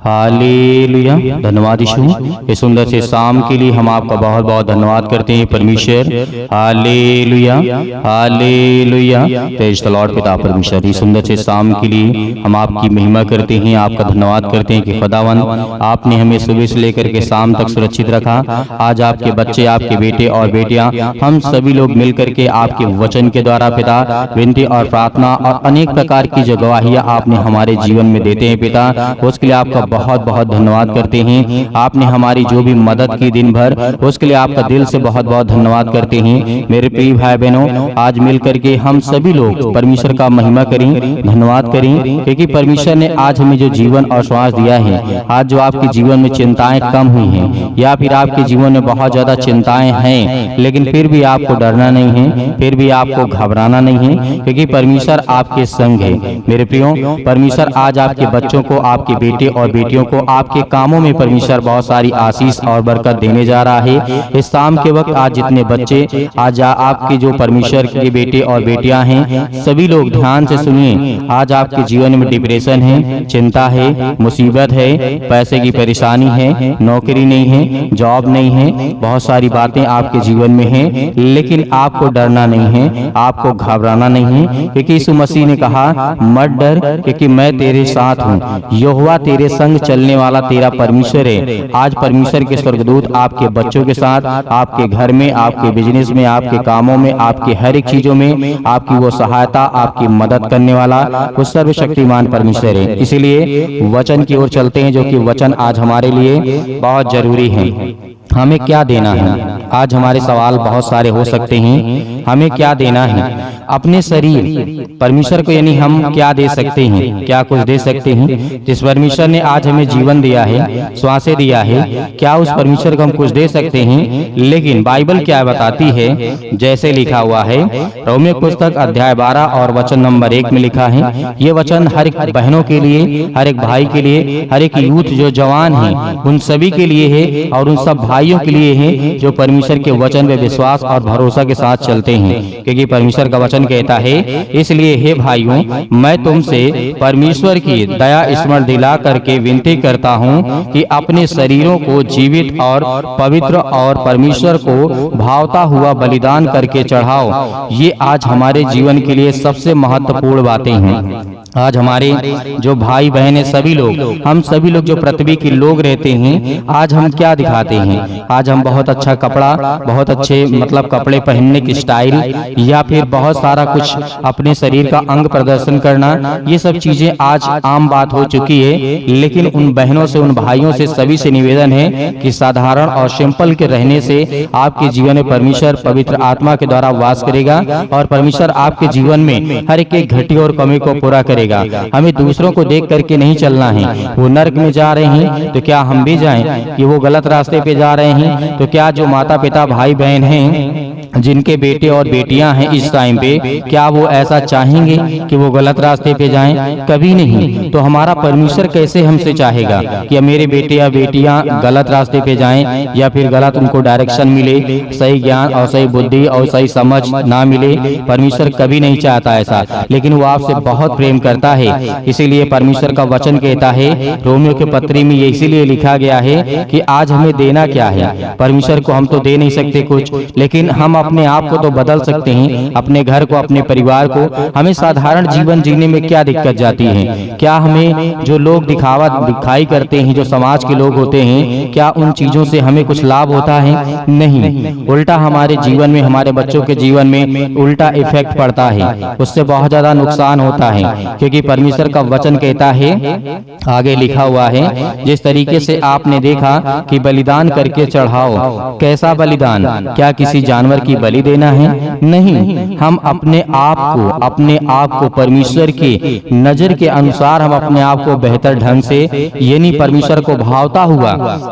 Hallelujah. धन्यवाद यीशु, इस सुंदर से शाम के लिए हम आपका बहुत बहुत धन्यवाद करते हैं परमेश्वर। Hallelujah hallelujah. Praise the Lord. पिता परमेश्वर, इस सुंदर से शाम के लिए हम आपकी महिमा करते हैं, आपका धन्यवाद करते हैं कि खुदावन आपने हमें सुबह से लेकर के शाम तक सुरक्षित रखा। आज आपके बच्चे, आपके बेटे और बेटियां, हम सभी लोग मिलकर के आपके वचन के द्वारा पिता विनती और प्रार्थना और अनेक प्रकार की जो गवाहियां आपने हमारे जीवन में देते हैं पिता, उसके लिए आपका बहुत बहुत धन्यवाद करते हैं। आपने हमारी जो भी मदद की दिन भर, उसके लिए आपका दिल से बहुत बहुत धन्यवाद करते हैं। मेरे प्रिय भाई बहनों, आज मिलकर के हम सभी लोग परमेश्वर का महिमा करें, धन्यवाद करें, क्योंकि परमेश्वर ने आज हमें जो जीवन और श्वास दिया है, आज जो आपके जीवन में चिंताएं कम हुई हैं या फिर आपके जीवन में बहुत ज्यादा चिंताएं हैं, लेकिन फिर भी आपको डरना नहीं है, फिर भी आपको घबराना नहीं है, क्योंकि परमेश्वर आपके संग है। मेरे प्रियो, परमेश्वर आज आपके बच्चों को, आपके बेटे और बेटियों को, आपके कामों में परमेश्वर बहुत सारी आशीष और बरकत देने जा रहा है। इस शाम के वक्त आज जितने बच्चे, आज आपके जो परमेश्वर के बेटे और बेटियां हैं, सभी लोग ध्यान से सुनिए। आज आपके जीवन में डिप्रेशन है, चिंता है, मुसीबत है, पैसे की परेशानी है, नौकरी नहीं है, जॉब नहीं है, बहुत सारी बातें आपके जीवन में हैं, लेकिन आपको डरना नहीं है, आपको घबराना नहीं है, क्योंकि यीशु मसीह ने कहा मत डर, क्योंकि मैं तेरे साथ हूँ। यहोवा तेरे संग चलने वाला तेरा परमेश्वर है। आज परमेश्वर के स्वर्गदूत आपके बच्चों के साथ, आपके घर में, आपके बिजनेस में, आपके कामों में, आपके हर एक चीजों में आपकी वो सहायता, आपकी मदद करने वाला वो सर्वशक्तिमान परमेश्वर है। इसीलिए वचन की ओर चलते हैं, जो कि वचन आज हमारे लिए बहुत जरूरी है। हमें क्या देना है? आज हमारे सवाल बहुत सारे हो सकते हैं। हमें क्या देना है? अपने शरीर परमेश्वर को, यानी हम क्या दे सकते हैं? क्या कुछ दे सकते हैं? जिस परमेश्वर ने आज हमें जीवन दिया है, श्वासें दिया है, क्या उस परमेश्वर को हम कुछ दे सकते हैं? लेकिन बाइबल क्या बताती है? जैसे लिखा हुआ है रोमियो पुस्तक अध्याय 12 और वचन नंबर 1 में लिखा है। ये वचन हर एक बहनों के लिए, हर एक भाई के लिए, हर एक यूथ जो जवान है, उन सभी के लिए है और उन सब भाइयों के लिए है जो परमेश्वर के वचन में विश्वास और भरोसा के साथ चलते हैं। क्योंकि परमेश्वर का वचन कहता है, इसलिए हे भाइयों, मैं तुमसे परमेश्वर की दया स्मरण दिला करके विनती करता हूँ कि अपने शरीरों को जीवित और पवित्र और परमेश्वर को भावता हुआ बलिदान करके चढ़ाओ। ये आज हमारे जीवन के लिए सबसे महत्वपूर्ण बातें हैं। आज हमारे जो भाई बहन है, सभी लोग, हम सभी लोग जो पृथ्वी के लोग रहते हैं, आज हम क्या दिखाते हैं? आज हम बहुत अच्छा कपड़ा, बहुत अच्छे मतलब कपड़े पहनने की स्टाइल, या फिर बहुत सारा कुछ अपने शरीर का अंग प्रदर्शन करना, ये सब चीजें आज आम बात हो चुकी है। लेकिन उन बहनों से, उन भाइयों से, सभी से निवेदन है कि साधारण और सिंपल के रहने से आपके जीवन में परमेश्वर पवित्र आत्मा के द्वारा वास करेगा और परमेश्वर आपके जीवन में हर एक घटी और कमी को पूरा करेगा। हमें दूसरों को देख करके नहीं चलना है। वो नरक में जा रहे हैं तो क्या हम भी जाएं? कि वो गलत रास्ते पे जा रहे हैं तो क्या जो माता पिता भाई बहन हैं, जिनके बेटे और बेटियां हैं इस टाइम पे, क्या वो ऐसा चाहेंगे कि वो गलत रास्ते पे जाएं? कभी नहीं। तो हमारा परमेश्वर कैसे हमसे चाहेगा कि मेरे बेटे या बेटियां गलत रास्ते पे जाएं या फिर गलत उनको डायरेक्शन मिले, सही ज्ञान और सही बुद्धि और सही समझ ना मिले? परमेश्वर कभी नहीं चाहता ऐसा, लेकिन वो आपसे बहुत प्रेम करता है। इसीलिए परमेश्वर का वचन कहता है, रोमियो के पत्री में ये इसीलिए लिखा गया है कि आज हमें देना क्या है? परमेश्वर को हम तो दे नहीं सकते कुछ, लेकिन हम अपने आप को तो बदल सकते हैं, अपने घर को, अपने परिवार को। हमें साधारण जीवन जीने में क्या दिक्कत जाती है? क्या हमें जो लोग दिखाई करते हैं, जो समाज के लोग होते हैं, क्या उन चीजों से हमें कुछ लाभ होता है? नहीं। उल्टा हमारे जीवन में, हमारे बच्चों के जीवन में उल्टा इफेक्ट पड़ता है, उससे बहुत ज्यादा नुकसान होता है। क्योंकि परमेश्वर का वचन कहता है, आगे लिखा हुआ है, जिस तरीके से आपने देखा कि बलिदान करके चढ़ाओ। कैसा बलिदान? क्या किसी जानवर की बलि देना है? नहीं। हम अपने आप को परमेश्वर की नजर के अनुसार हम अपने आप को बेहतर ढंग से, यानी परमेश्वर को भावता हुआ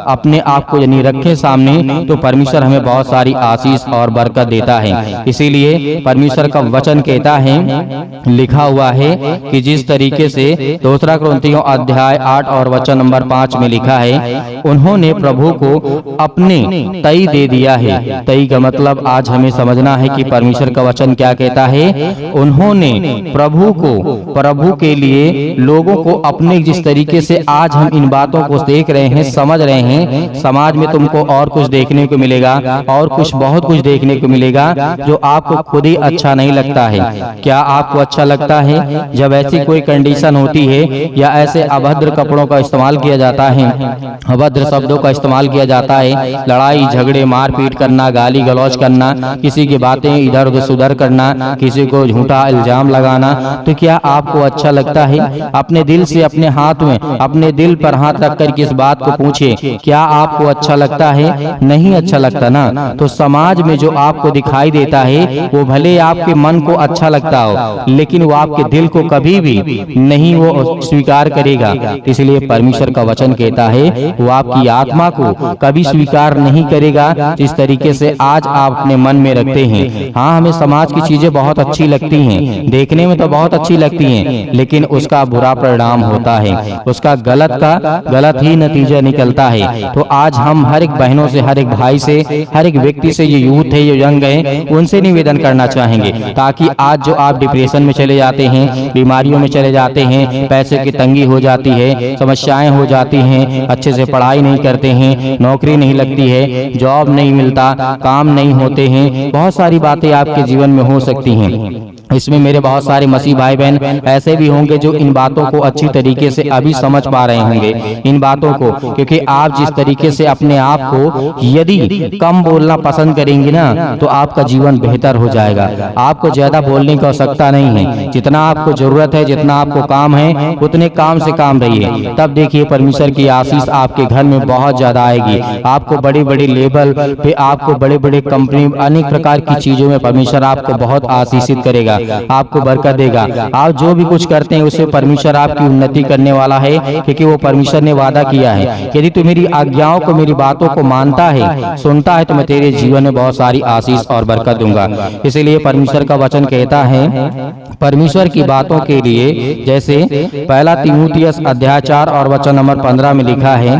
अपने आप को यानी रखे सामने, तो परमेश्वर हमें बहुत सारी आशीष और बरकत देता है। इसीलिए परमेश्वर का वचन कहता है, लिखा हुआ है कि जिस तरीके से 2 कुरिन्थियों अध्याय 8 और वचन नंबर 5 में लिखा है, उन्होंने प्रभु को अपने तई दे दिया है। तई का मतलब आज आज हमें समझना है कि परमेश्वर का वचन क्या कहता है। उन्होंने प्रभु के लिए लोगों को अपने, जिस तरीके से आज हम इन बातों को देख रहे हैं, समझ रहे हैं, समाज में तुमको और कुछ देखने को मिलेगा, और कुछ बहुत कुछ देखने को मिलेगा जो आपको खुद ही अच्छा नहीं लगता है। क्या आपको अच्छा लगता है जब ऐसी कोई कंडीशन होती है या ऐसे अभद्र कपड़ों का इस्तेमाल किया जाता है, अभद्र शब्दों का इस्तेमाल किया जाता है, लड़ाई झगड़े मारपीट करना, गाली गलौज करना, किसी की बातें इधर उधर सुधर करना, किसी को झूठा इल्जाम लगाना, तो क्या आपको अच्छा लगता है? अपने दिल से, अपने हाथ में, अपने दिल पर हाथ रखकर किस बात को पूछे, क्या आपको अच्छा लगता है? नहीं अच्छा लगता ना। तो समाज में जो आपको दिखाई देता है वो भले आपके मन को अच्छा लगता हो, लेकिन वो आपके दिल को कभी भी नहीं वो स्वीकार करेगा। इसलिए परमेश्वर का वचन कहता है वो आपकी आत्मा को कभी स्वीकार नहीं करेगा जिस तरीके से आज आप अपने मन में रखते हैं। हाँ, हमें समाज की चीजें बहुत अच्छी लगती हैं, देखने में तो बहुत अच्छी लगती हैं, लेकिन उसका बुरा परिणाम होता है, उसका गलत ही नतीजा निकलता है। तो आज हम हर एक बहनों से, हर एक भाई से, हर एक व्यक्ति से, ये यूथ है, ये यंग है, उनसे निवेदन करना चाहेंगे, ताकि आज जो आप डिप्रेशन में चले जाते हैं, बीमारियों में चले जाते हैं, पैसे की तंगी हो जाती है, समस्याएं हो जाती हैं, अच्छे से पढ़ाई नहीं करते हैं, नौकरी नहीं लगती है, जॉब नहीं मिलता, काम नहीं होते हैं, बहुत सारी बातें आपके जीवन में हो सकती हैं। इसमें मेरे बहुत सारे मसीह भाई बहन ऐसे भी होंगे जो इन बातों को अच्छी तरीके से अभी समझ पा रहे होंगे, इन बातों को, क्योंकि आप जिस तरीके से अपने आप को यदि कम बोलना पसंद करेंगे ना, तो आपका जीवन बेहतर हो जाएगा। आपको ज्यादा बोलने की आवश्यकता नहीं है, जितना आपको जरूरत है, जितना आपको काम है, उतने काम से काम रहिए। तब देखिए परमेश्वर की आशीष आपके घर में बहुत ज्यादा आएगी। आपको बड़े बड़े लेवल पे, आपको बड़े बड़े कंपनी, अनेक प्रकार की चीजों में परमेश्वर आपको बहुत आशीषित करेगा, आपको बरकत देगा। आप जो भी कुछ करते हैं उससे परमेश्वर आपकी उन्नति करने वाला है, क्योंकि वो परमेश्वर ने वादा किया है, यदि तू मेरी आज्ञाओं को, मेरी बातों को मानता है, सुनता है, तो मैं तेरे जीवन में बहुत सारी आशीष और बरकत दूंगा। इसलिए परमेश्वर का वचन कहता है परमेश्वर की बातों के लिए, जैसे पहला तीमुथियुस अध्याय 4 और वचन नंबर 15 में लिखा है,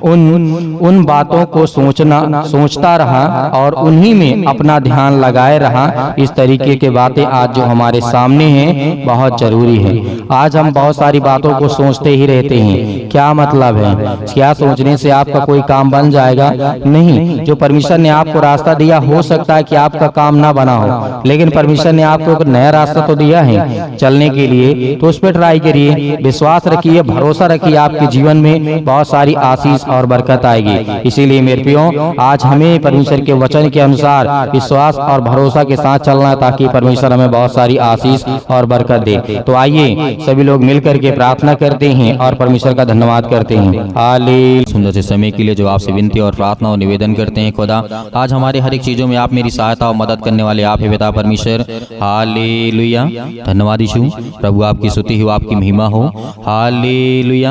उन बातों को सोचता रहा और उन्हीं में अपना ध्यान लगाए रहा। इस तरीके के बातें आज जो हमारे सामने हैं बहुत जरूरी है। आज हम बहुत सारी बातों को सोचते ही रहते हैं, क्या मतलब है? क्या सोचने से आपका कोई काम बन जाएगा? नहीं। जो परमेश्वर ने आपको रास्ता दिया, हो सकता है कि आपका काम ना बना हो, लेकिन परमेश्वर ने आपको एक नया रास्ता तो दिया है चलने के लिए, तो उस पर ट्राई करिए, विश्वास रखिए, भरोसा रखिए, आपके जीवन में बहुत सारी आशीष और बरकत आएगी। इसीलिए मेरे प्रियो, आज हमें परमेश्वर के वचन के अनुसार विश्वास और भरोसा के साथ चलना, ताकि परमेश्वर हमें बहुत सारी आशीष और बरकत दे। तो आइए सभी लोग मिलकर के प्रार्थना करते हैं और परमेश्वर का धन्यवाद करते हैं। हालेलुया। सुंदर से समय के लिए जो आपसे विनती और प्रार्थना और निवेदन करते हैं, खुदा आज हमारे हर एक चीजों में आप मेरी सहायता और मदद करने वाले आप है पिता परमेश्वर। हालेलुया। धन्यवाद यीशु। प्रभु आपकी स्तुति हो, आपकी महिमा हो। Hallelujah,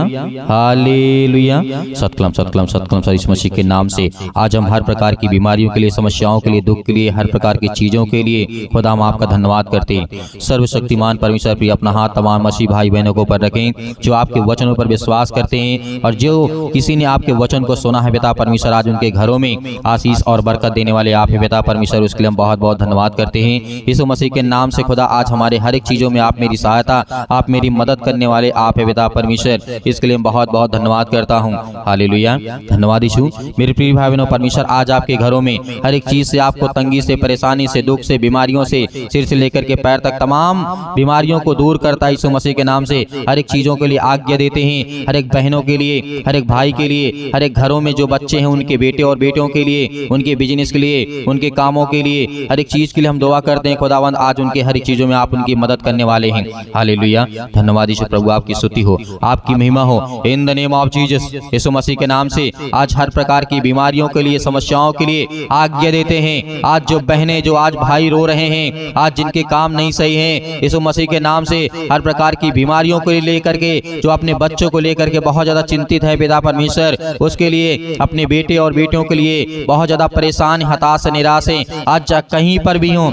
hallelujah. सतकलम सतकलम सतकलम सर यीशु मसीह के नाम से आज हम हर प्रकार की बीमारियों के लिए, समस्याओं के लिए, दुख के लिए, हर प्रकार की चीजों के लिए खुदा हम आपका धन्यवाद करते हैं। सर्वशक्तिमान परमेश्वर प्रिय अपना हाथ तमाम मसीह भाई बहनों को पर रखें जो आपके वचनों पर विश्वास करते हैं, और जो किसी ने आपके वचन को सुना है पिता परमेश्वर, आज उनके घरों में आशीष और बरकत देने वाले आप है पिता परमेश्वर। उसके लिए हम बहुत बहुत धन्यवाद करते हैं यीशु मसीह के नाम से। खुदा आज हमारे हर एक चीजों में आप मेरी सहायता, आप मेरी मदद करने वाले आप है पिता परमेश्वर। इसके लिए बहुत बहुत धन्यवाद करता हूँ। हालेलुया। धन्यवाद यीशु। मेरे प्रिय भाई बहनों, परमेश्वर आज आपके घरों में हर एक चीज से, आपको तंगी से, परेशानी से, दुख से, बीमारियों से, सिर से लेकर के पैर तक तमाम बीमारियों को दूर करता है यीशु मसीह के नाम से। हर एक चीजों के लिए आज्ञा देते हैं, हर एक बहनों के लिए, हर एक भाई के लिए, हर एक घरों में जो बच्चे हैं उनके बेटे और बेटियों के लिए, उनके बिजनेस के लिए, उनके कामों के लिए, हर एक चीज के लिए हम दुआ करते हैं। खुदावंद आज उनके हर एक चीजों में आप उनकी मदद करने वाले हैं। हालेलुया। धन्यवाद यीशु। प्रभु आपकी स्तुति हो, आपकी महिमा हो। In the name of Jesus, यीशु मसीह के नाम से आज हर प्रकार की बीमारियों के लिए, समस्याओं के लिए आज्ञा देते हैं। आज जो बहनें, जो आज भाई रो रहे हैं, आज जिनके काम नहीं सही हैं, यीशु मसीह के नाम से हर प्रकार की बीमारियों को लेकर के, जो अपने बच्चों को लेकर के बहुत ज्यादा चिंतित है पिता परमेश्वर, उसके लिए, अपने बेटे और बेटियों के लिए बहुत ज्यादा परेशान, हताश, निराश है, आज कहीं पर भी हो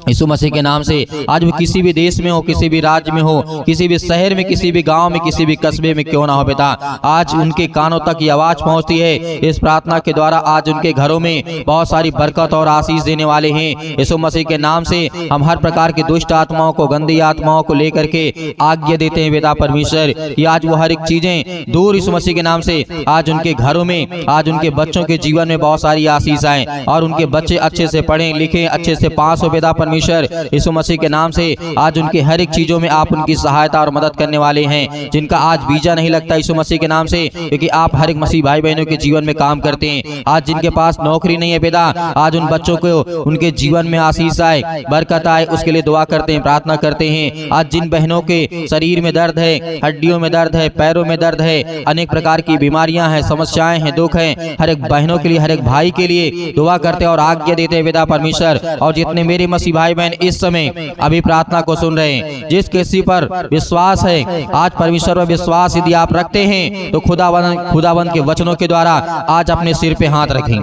यीशु मसीह के नाम से आज वो किसी भी देश में हो, किसी भी राज्य में हो, किसी भी शहर में, किसी भी गांव में, किसी भी कस्बे में क्यों ना हो पिता, आज उनके कानों तक ये आवाज पहुंचती है। इस प्रार्थना के द्वारा आज उनके घरों में बहुत सारी बरकत और आशीष देने वाले हैं। यीशु मसीह के नाम से हम हर प्रकार की दुष्ट आत्माओं को, गंदी आत्माओं को लेकर के आज्ञा देते हैं पिता परमेश्वर कि आज वो हर एक चीजें दूर यीशु मसीह के नाम से आज उनके घरों में, आज उनके बच्चों के जीवन में बहुत सारी आशीष आए और उनके बच्चे अच्छे से पढ़ें लिखें, अच्छे से पास हो पिता परमेश्वर यीशु मसीह के नाम से। आज उनके हर एक चीजों में आप उनकी सहायता और मदद करने वाले हैं। जिनका आज वीजा नहीं लगता यीशु मसीह के नाम से, क्योंकि आप हर एक मसीह भाई बहनों के जीवन में काम करते हैं। आज जिनके पास नौकरी नहीं है पिता, आज उन बच्चों को उनके जीवन में आशीष आए, बरकत आए, उसके लिए दुआ करते हैं, प्रार्थना करते हैं। आज जिन बहनों के शरीर में दर्द है, हड्डियों में दर्द है, पैरों में दर्द है, अनेक प्रकार की बीमारियां हैं, समस्याएं हैं, दुख हैं, हर एक बहनों के लिए, हर एक भाई के लिए दुआ करते और आज्ञा देते हैं पिता परमेश्वर। और जितने मेरे मसीह भाई बहन इस समय अभी प्रार्थना को सुन रहे हैं, जिस किसी पर विश्वास है, आज परमेश्वर पर विश्वास यदि आप रखते हैं तो खुदावंद के वचनों के द्वारा आज अपने सिर पे हाथ रखें,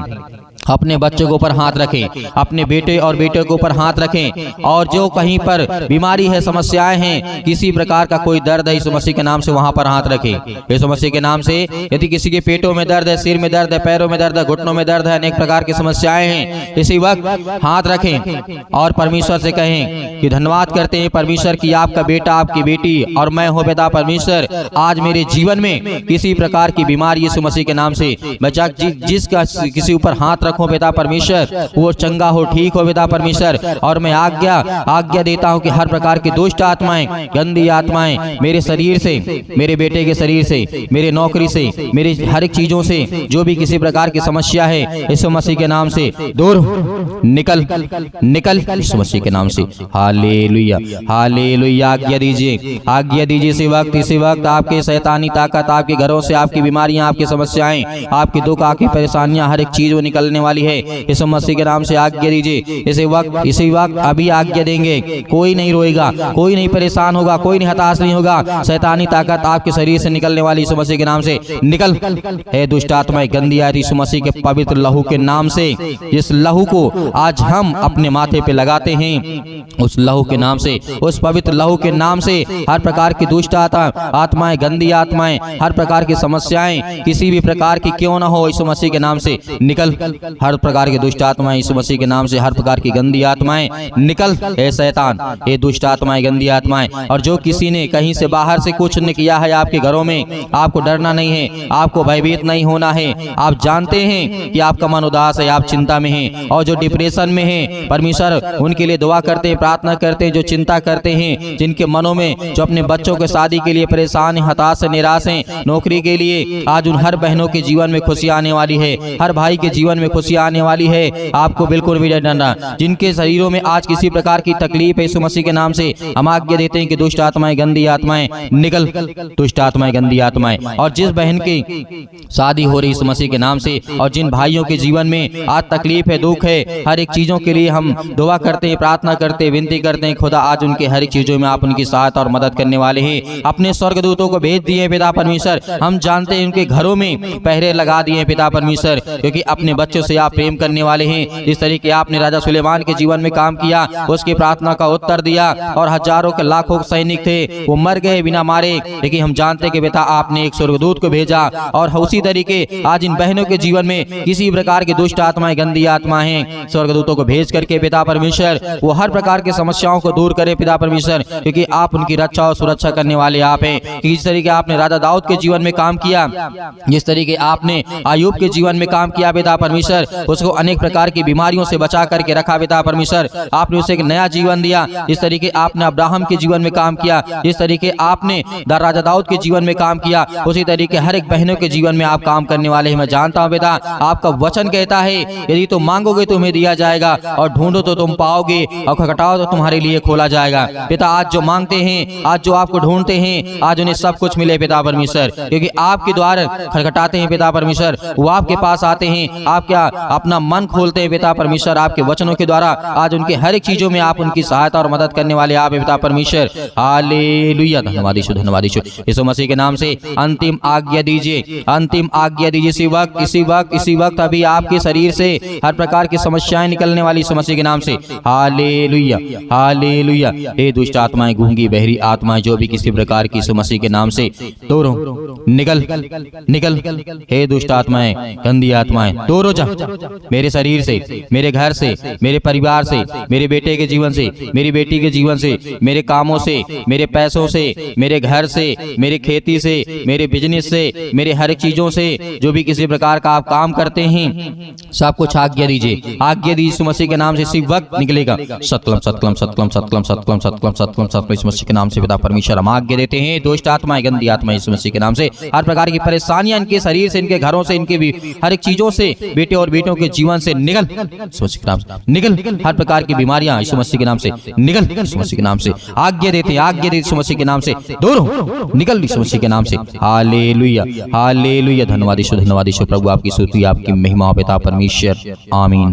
अपने बच्चों के ऊपर हाथ रखें, अपने बेटे और बेटे के ऊपर हाथ रखें। और जो कहीं पर बीमारी है, समस्याएं हैं, किसी प्रकार का कोई दर्द है, यीशु मसीह के नाम से वहां पर हाथ रखें। यीशु मसीह के नाम से यदि किसी के पेटों में दर्द है, सिर में दर्द है, पैरों में दर्द है, घुटनों में दर्द है, अनेक प्रकार की समस्याएं हैं, इसी वक्त हाथ रखें और परमेश्वर से कहें कि धन्यवाद करते हैं परमेश्वर की आपका बेटा, आपकी बेटी और मैं हूँ पिता परमेश्वर। आज मेरे जीवन में किसी प्रकार की बीमारी यीशु मसीह के नाम से बचा, जिसका किसी ऊपर हाथ रखो पिता परमेश्वर वो चंगा हो, ठीक हो पिता परमेश्वर। और मैं आज्ञा देता हूं कि हर प्रकार की दुष्ट आत्माएं, गंदी आत्माएं मेरे शरीर से, मेरे बेटे के शरीर से, मेरे नौकरी से, मेरे हर एक चीजों से जो भी किसी प्रकार की समस्या है, यीशु मसीह के नाम से दूर निकल यीशु मसीह के नाम से। Hallelujah, hallelujah. आज्ञा दीजिए इसी वक्त आपके शैतानी ताकत, आपके घरों से, आपकी बीमारियां, आपकी समस्याएं, आपके दुख, आपकी परेशानियां, हर एक चीज वो निकलने वाली है। यीशु मसीह के नाम से आज्ञा दीजिए। इसी वक्त अभी आज्ञा देंगे, कोई नहीं रोएगा, कोई नहीं परेशान होगा, कोई नहीं हताश नहीं होगा। शैतानी ताकत आपके शरीर से निकलने वाली यीशु मसीह के नाम से निकल। हे दुष्ट आत्माएं, गंदी आत्माएं, यीशु मसीह के पवित्र लहू के नाम से, जिस लहू को आज हम अपने माथे पे लगाते हैं, उस लहू के नाम से, उस पवित्र लहू के नाम से हर प्रकार की दुष्ट आत्माएं, गंदी आत्माएं, हर प्रकार की समस्याएं किसी भी प्रकार की क्यों ना हो, यीशु मसीह के नाम से निकल। हर प्रकार की दुष्ट आत्माएं यीशु मसीह के नाम से, हर प्रकार की गंदी आत्माएं निकल। हे शैतान, हे दुष्ट आत्माएं, गंदी आत्माएं, और जो किसी ने कहीं से बाहर से कुछ ने किया है आपके घरों में, आपको डरना नहीं है, आपको भयभीत नहीं होना है। आप जानते हैं कि आपका मन उदास है, आप चिंता में हैं, और जो डिप्रेशन में है, परमेश्वर उनके लिए दुआ करते हैं, प्रार्थना करते हैं, जो चिंता करते हैं, जिनके मनों में, जो अपने बच्चों के शादी के लिए परेशान, हताश, निराश हैं, नौकरी के लिए, आज उन हर बहनों के जीवन में खुशी आने वाली है, हर भाई के जीवन में खुशी आने वाली है। आपको बिल्कुल भी डरना, जिनके शरीरों में आज किसी प्रकार की तकलीफ है, यीशु मसीह के नाम से हम आज्ञा देते हैं कि दुष्ट आत्माएं, गंदी आत्माएं निकल, दुष्ट आत्माएं, गंदी आत्माएं। और जिस बहन की शादी हो रही यीशु मसीह के नाम से, और जिन भाइयों के जीवन में आज तकलीफ है, दुख है, हर एक चीजों के लिए हम दुआ करते हैं, प्रार्थना करते हैं, विनती करते हैं। खुदा आज उनके हर एक चीजों में आप उनकी सहायता और मदद करने वाले हैं। अपने स्वर्गदूतों को भेज दिए पिता परमेश्वर, हम जानते हैं उनके घरों में पहरे लगा दिए पिता परमेश्वर, क्योंकि अपने बच्चों से आप प्रेम करने वाले हैं। जिस तरीके आपने राजा सुलेमान के जीवन में काम किया, उसकी प्रार्थना का उत्तर दिया, और हजारों के लाखों सैनिक थे वो मर गए बिना मारे, लेकिन हम जानते कि बेटा आपने एक स्वर्गदूत को भेजा। और उसी तरीके आज इन बहनों के जीवन में किसी प्रकार की दुष्ट आत्माएं, गंदी आत्माएं हैं, स्वर्गदूतों को भेज करके पिता परमेश्वर वो हर प्रकार की समस्याओं को दूर करे पिता परमेश्वर, क्योंकि आप उनकी रक्षा और सुरक्षा करने वाले आप हैं। जिस तरीके आपने राजा दाऊद के जीवन में काम किया, जिस तरीके आपने अय्यूब के जीवन में काम किया पिता परमेश्वर, उसको अनेक प्रकार की बीमारियों से बचा करके रखा पिता परमेश्वर, आपने उसे एक नया जीवन दिया। जिस तरीके आपने अब्राहम के जीवन में काम किया, जिस तरीके आपने राजा दाऊद के जीवन में काम किया, उसी तरीके हर एक बहनों के जीवन में आप काम करने वाले हैं। मैं जानता हूँ बेटा, आपका वचन कहता है यदि तुम मांगोगे तुम्हें दिया जाएगा, और ढूंढो तो तुम पाओगे, और खटखटाओ तो तुम्हारे लिए खोला जाएगा। पिता आज जो मांगते हैं, आज जो आपको ढूंढते हैं, आज उन्हें सब कुछ मिले पिता परमेश्वर, क्योंकि आपके द्वार खटखटाते हैं पिता परमेश्वर, वो आपके पास आते हैं, आपका अपना मन खोलते हैं पिता परमेश्वर आपके वचनों के द्वारा। आज उनके हर एक चीजों में आप उनकी सहायता और मदद करने वाले आप हैं पिता परमेश्वर। हालेलुया, धन्यवाद यीशु, धन्यवाद यीशु। यीशु मसीह के नाम से अंतिम आज्ञा दीजिए, अंतिम आज्ञा दीजिए। इसी वक्त अभी आपके शरीर से हर प्रकार की समस्याएं निकलने वाली यीशु मसीह के नाम से। Hallelujah, hallelujah. हे दुष्ट आत्माएं, गूंगी बहरी आत्माएं, जो भी किसी प्रकार की यीशु मसीह के नाम से दूर हो, निकल निकल। हे दुष्ट आत्माएं, गंदी आत्माएं, दूर हो जा मेरे शरीर से, मेरे घर से, मेरे परिवार से, मेरे बेटे के जीवन से, मेरी बेटी के जीवन से, मेरे कामों से, मेरे पैसों से, मेरे घर से, मेरे खेती से, मेरे बिजनेस से, मेरे हर एक चीजों से, जो भी किसी प्रकार का आप काम करते हैं, सब कुछ आज्ञा दीजिए, आज्ञा दीजिए यीशु मसीह के नाम से। इसी वक्त निकलेगा सतकलम सतकलम सतकलम सतकलम सतकलम सतकलम सतकलम सतकलम यीशु मसीह के नाम से पिता परमेश्वर हम आज्ञा देते हैं। दुष्ट आत्माएं, गंदी आत्माएं यीशु मसीह के नाम से, हर प्रकार की परेशानियां इनके शरीर से, इनके घरों से, इनके भी हर एक चीजों से, बेटे और बेटों के जीवन से निकल यीशु मसीह के नाम से, निकल। हर प्रकार की बीमारियां यीशु मसीह के नाम से निकल यीशु मसीह के नाम से। आज्ञा देते हैं, आज्ञा देते यीशु मसीह के नाम से, दूर हो, निकल यीशु मसीह के नाम से। हालेलुया, हालेलुया, धन्यवाद यीशु, धन्यवाद यीशु। प्रभु आपकी स्तुति, आपकी महिमा पिता परमेश्वर, आमीन।